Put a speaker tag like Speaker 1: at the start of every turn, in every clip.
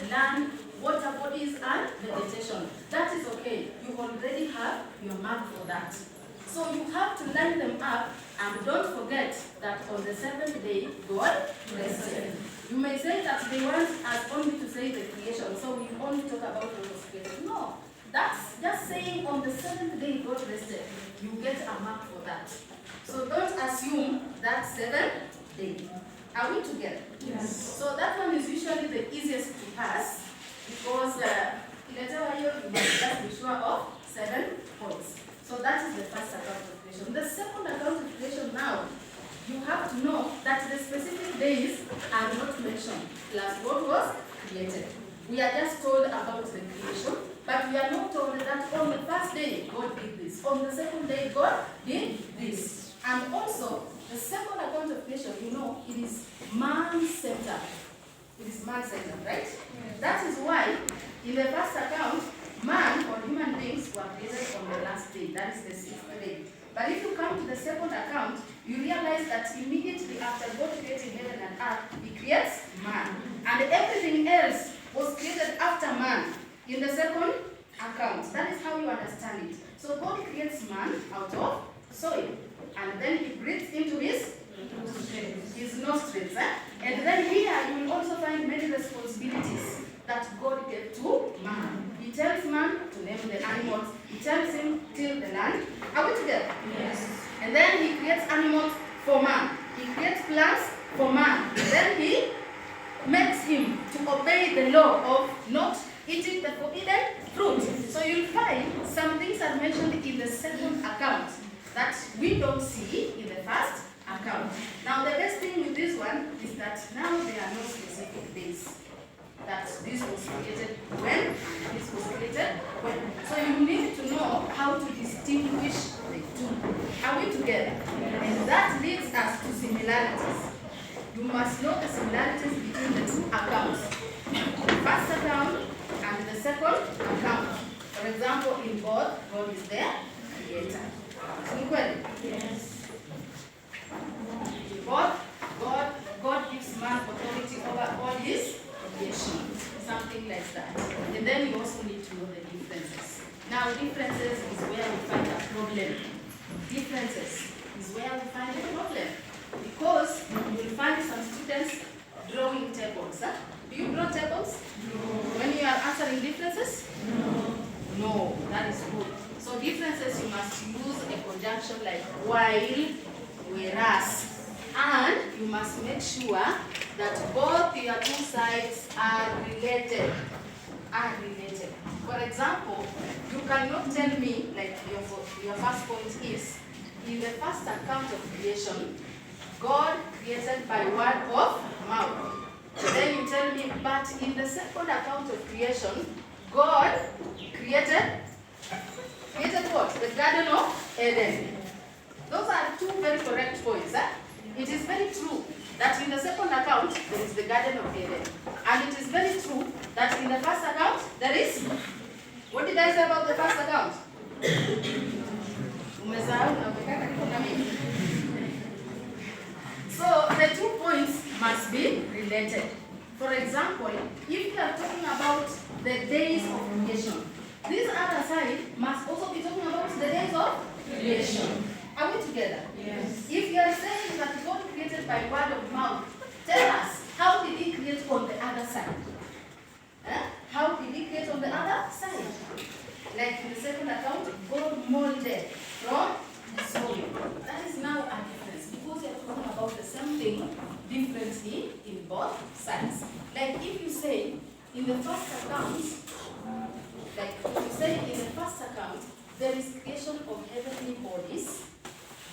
Speaker 1: land, water bodies, and vegetation. That is okay. You already have your mark for that. So you have to line them up, and don't forget that on the seventh day, God rested. You may say that they want us only to say the creation, so we only talk about what was created. No, that's just saying on the seventh day, God rested. You get a mark for that. So don't assume that seventh day. Are we together?
Speaker 2: Yes.
Speaker 1: So that one is usually the easiest to pass because you must just be sure of 7 points. So that is the first account of creation. The second account of creation now, you have to know that the specific days are not mentioned, plus what was created. We are just told about the creation, but we are not told that on the first day, God did this. On the second day, God did this. And also, the second account of creation, you know, it is man-centered. It is man-centered, right? Yes. That is why, in the first account, man or human beings were created on the last day. That is the 6th day. But if you come to the second account, you realize that immediately after God created heaven and earth, He creates man. And everything else was created after man in the second account. That is how you understand it. So God creates man out of soil. And then He breathes into his nostrils. And then here you will also find many responsibilities that God gave to man. He tells man to name the animals. He tells him till the land. Are we together?
Speaker 2: Yes.
Speaker 1: And then He creates animals for man. He creates plants for man. Then He makes him to obey the law of not eating the forbidden fruit. So you'll find some things are mentioned in the second account that we don't see in the first account. Now the best thing with this one is that now there are no specific days that this was created when, and this was created when. So you need to know how to distinguish the two. Are we together? And that leads us to similarities. You must know the similarities between the two accounts. The first account and the second account. For example, in both, God is the creator.
Speaker 2: Yes.
Speaker 1: In both, God gives man authority over all his creation. Something like that. And then you also need to know the differences. Now, differences is where we find a problem. Differences is where we find a problem. Because you will find some students drawing tables. Huh? Do you draw tables?
Speaker 2: No.
Speaker 1: When you are answering differences?
Speaker 2: No.
Speaker 1: No, that is good. So differences, you must use a conjunction like while, whereas. And you must make sure that both your two sides are related. For example, you cannot tell me, like your first point is, in the first account of creation, God created by word of mouth. Then you tell me, but in the second account of creation, God created what? The Garden of Eden. Those are two very correct points. It is very true that in the second account, there is the Garden of Eden. And it is very true that in the first account, there is... What did I say about the first account? So the 2 points must be related. For example, if you are talking about the days of creation, this other side must also be talking about the days of creation. Are we together?
Speaker 2: Yes.
Speaker 1: If you are saying that God created by word of mouth, tell us, how did He create on the other side? How did He create on the other side? Like in the second account, God molded from the soil. That is now a difference because you are talking about the same thing differently in both sides. Like if you say in the first account, there is creation of heavenly bodies,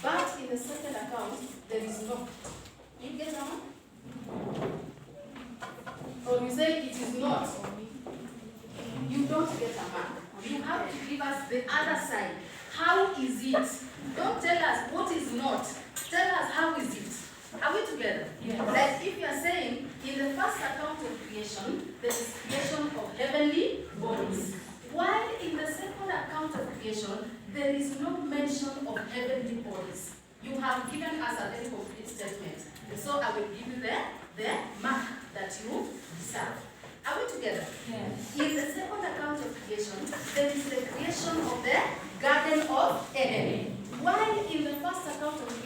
Speaker 1: but in the second account, there is no. You get that one? Or you say it is not. You don't get a mark. You have to give us the other side. How is it? Don't tell us what is not. Tell us how is it. Are we together?
Speaker 2: Yes.
Speaker 1: Like if you are saying, in the first account of creation, there is creation of heavenly bodies. While in the second account of creation, there is no mention of heavenly bodies. You have given us a very complete statement. And so I will give you the mark that you deserve. Are we together?
Speaker 2: Yes.
Speaker 1: In the second account of creation, there is the creation of the Garden of Eden. While in the first account of